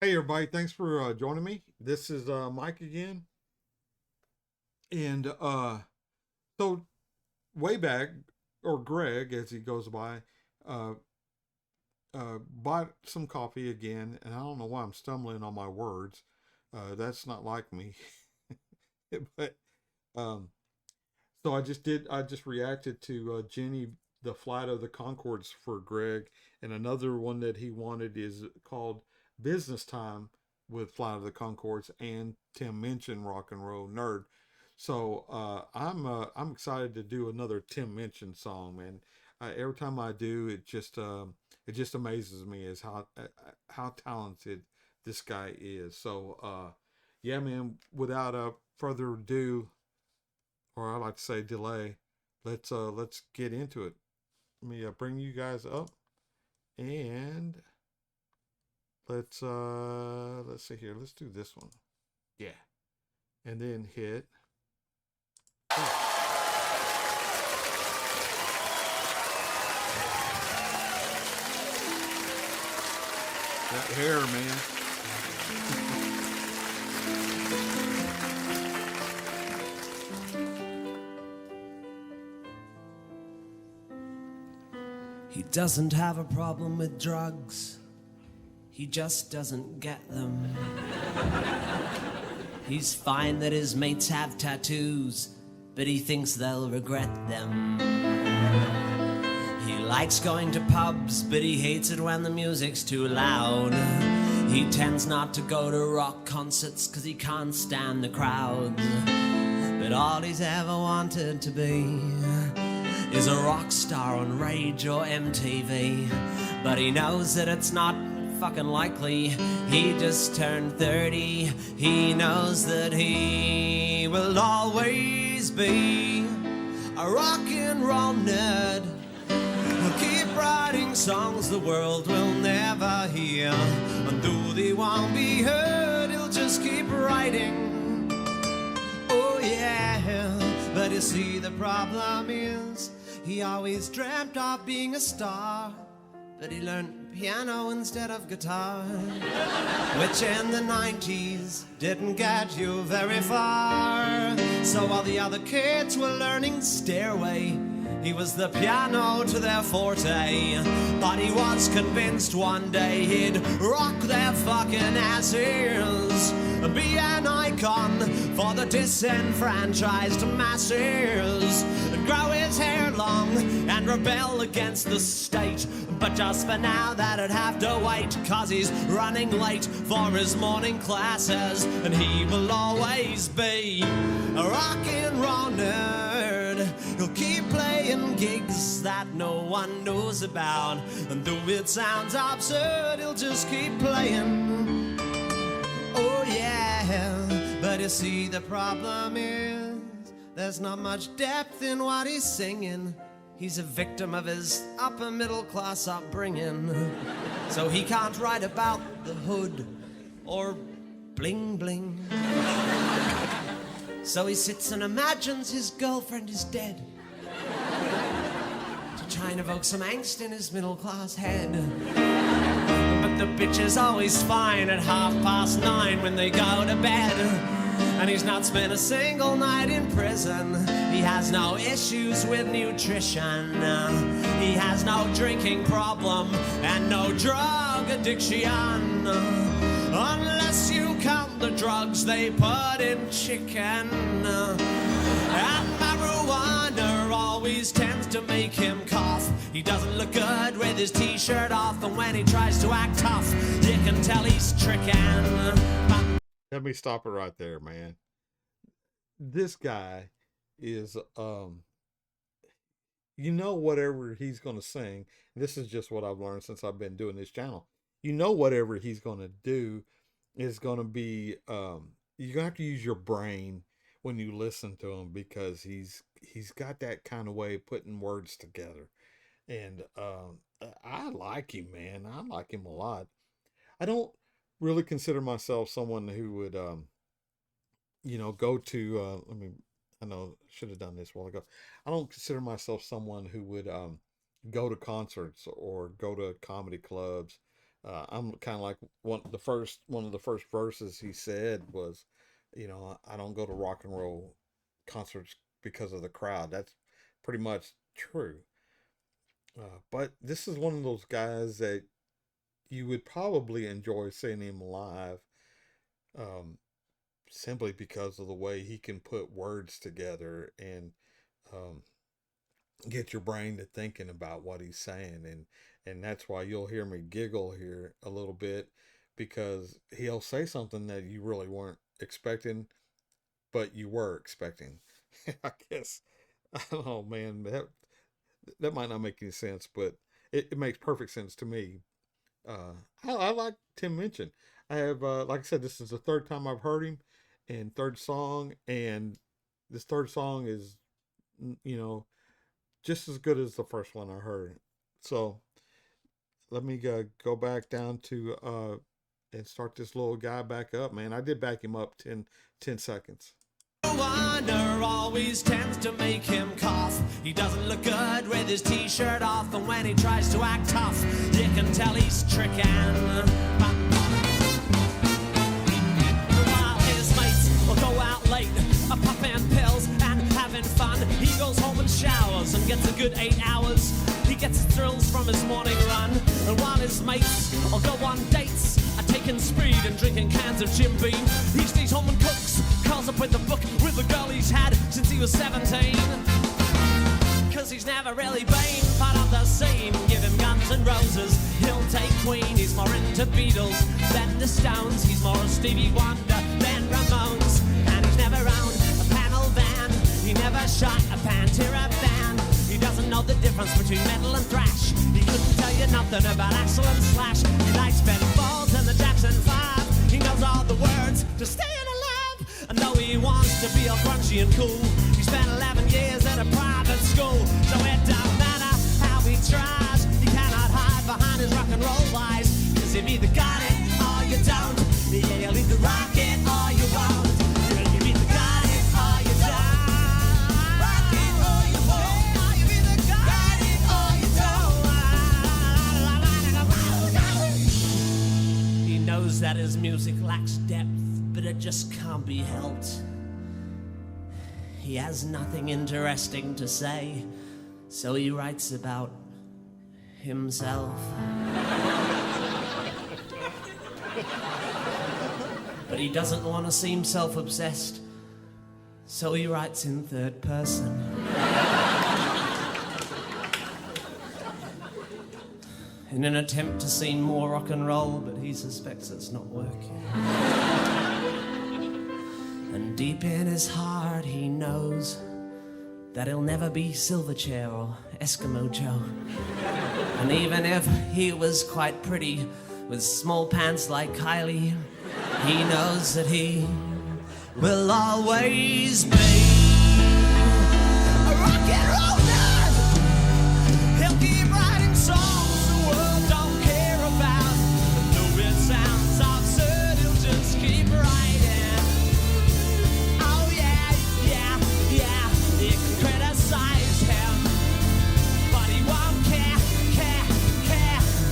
Hey everybody, thanks for joining me. This is Mike again. And so way back, or Greg as he goes by, uh, bought some coffee again, and I don't know why I'm stumbling on my words. That's not like me. but um, so I just reacted to Jenny, the Flight of the Concords for Greg, and another one that he wanted is called Business Time with Flight of the Concords and Tim Minchin, Rock and Roll Nerd. So I'm excited to do another Tim Minchin song, man. Every time I do, it just amazes me as how talented this guy is. So yeah, man. Without further ado, or I like to say delay, let's get into it. Let me bring you guys up, and let's see here. Let's do this one. Yeah, and then hit. Oh, that hair, man. He doesn't have a problem with drugs, he just doesn't get them. He's fine that his mates have tattoos, but he thinks they'll regret them. He likes going to pubs, but he hates it when the music's too loud. He tends not to go to rock concerts, cause he can't stand the crowds. But all he's ever wanted to be is a rock star on Rage or MTV. But he knows that it's not fucking likely. He just turned 30. He knows that he will always be a rock and roll nerd. He'll keep writing songs the world will never hear, and though they won't be heard, he'll just keep writing. Oh yeah, but you see the problem is he always dreamt of being a star, but he learned piano instead of guitar, which in the 90s didn't get you very far. So while the other kids were learning Stairway, he was the piano to their forte. But he was convinced one day he'd rock their fucking asses, be an icon for the disenfranchised masses, and grow his hair long and rebel against the state. But just for now that'd have to wait, cause he's running late for his morning classes, and he will always be a rock and roll nerd. He'll keep playing gigs that no one knows about, and though it sounds absurd, he'll just keep playing. Oh yeah, but you see the problem is there's not much depth in what he's singing. He's a victim of his upper middle class upbringing, so he can't write about the hood or bling bling. So he sits and imagines his girlfriend is dead, to try and evoke some angst in his middle class head. But the bitch is always fine at 9:30 when they go to bed. And he's not spent a single night in prison. He has no issues with nutrition. He has no drinking problem and no drug addiction, unless you count the drugs they put in chicken. And marijuana always tends to make him cough. He doesn't look good with his t-shirt off, and when he tries to act tough, you can tell he's tricking. Let me stop it right there, man. This guy is whatever he's going to sing, this is just what I've learned since I've been doing this channel. Whatever he's going to do is going to be you're going to have to use your brain when you listen to him, because he's got that kind of way of putting words together. And I like him, man. I like him a lot. I don't really consider myself someone who would go to let me I know should have done this a while ago. I don't consider myself someone who would go to concerts or go to comedy clubs. I'm kind of like one of the first verses he said was, you know, I don't go to rock and roll concerts because of the crowd. That's pretty much true. But this is one of those guys that you would probably enjoy seeing him live, um, simply because of the way he can put words together and um, get your brain to thinking about what he's saying, and that's why you'll hear me giggle here a little bit because he'll say something that you really weren't expecting, but you were expecting. I guess I don't know, man. That might not make any sense, but it makes perfect sense to me. I like Tim Minchin. I have, like I said, this is the third time I've heard him, and third song, and this third song is, you know, just as good as the first one I heard. So let me go back down to and start this little guy back up, man. I did back him up 10 seconds. Wonder always tends to make him cough. He doesn't look good with his t-shirt off, and when he tries to act tough, you can tell he's tricking. While his mates will go out late, popping pills and having fun, he goes home and showers and gets a good 8 hours. He gets his thrills from his morning run, and while his mates will go on dates, taking speed and drinking cans of Jim Beam, he stays home and cooks, curls up with the book with the girl he's had since he was 17. Cause he's never really been part of the scene. Give him Guns N' Roses, he'll take Queen. He's more into Beatles than the Stones. He's more a Stevie Wonder than Ramones. And he's never owned a panel van. He never shot a Pantera band. He doesn't know the difference between metal and thrash. He couldn't tell you nothing about Axl and Slash. He likes Ben Folds and the Jackson 5. He knows all the words to staying alive. And though he wants to be all grungy and cool, he spent 11 years at a private school. So it don't matter how he tries, he cannot hide behind his rock and roll lies. Cause you've either got it or you don't. Yeah, you'll either rock it or you won't. You've either got it or you don't. Rock it or you won't. You've either got it or you don't. He knows that his music lacks depth, but it just can't be helped. He has nothing interesting to say, so he writes about himself. But he doesn't want to seem self-obsessed, so he writes in third person. In an attempt to seem more rock and roll, but he suspects it's not working. And deep in his heart he knows that he'll never be Silverchair or Eskimo Joe. And even if he was quite pretty with small pants like Kylie, he knows that he will always be a rock and roll nerd. He'll keep writing songs the world don't care about. Though it sounds absurd, he'll just keep writing. You can criticize him, but he won't care,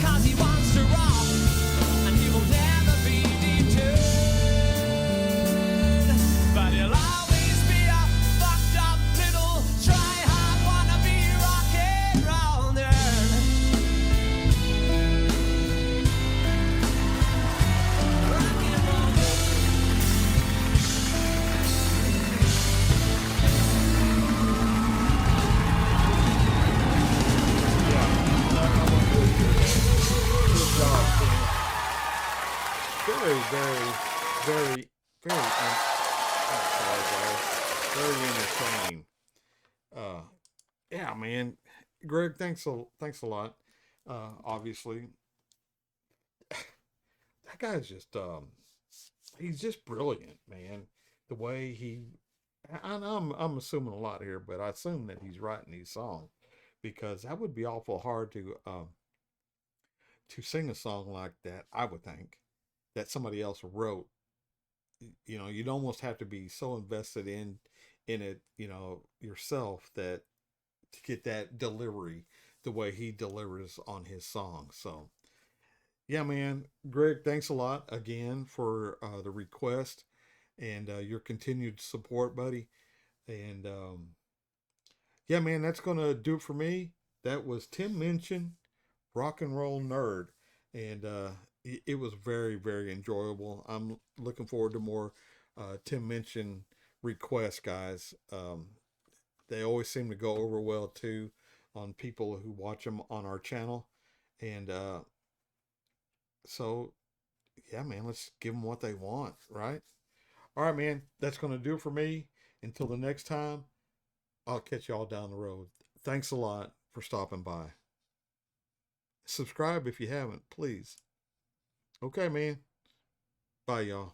cause he wants to rock, and he will never be deterred. But he'll always be a fucked up little try-hard wannabe rock and roll nerd. Rock and roll nerd. Good job, Tim. Very, very, very, very, I'm sorry, guys. Very entertaining. Uh, yeah, man. Greg, thanks a lot. Obviously, that guy's just he's just brilliant, man. The way I'm assuming a lot here, but I assume that he's writing these songs because that would be awful hard to sing a song like that. I would think that somebody else wrote. You know, you'd almost have to be so invested in it, you know, yourself, that to get that delivery the way he delivers on his song. So Yeah, man. Greg, thanks a lot again for the request and your continued support, buddy. And yeah, man, that's going to do it for me. That was Tim Minchin, Rock and Roll Nerd. And it was very, very enjoyable. I'm looking forward to more Tim Minchin requests, guys. They always seem to go over well, too, on people who watch them on our channel. And so, yeah, man, let's give them what they want, right? All right, man, that's going to do it for me. Until the next time, I'll catch y'all down the road. Thanks a lot for stopping by. Subscribe if you haven't, please. Okay, man. Bye, y'all.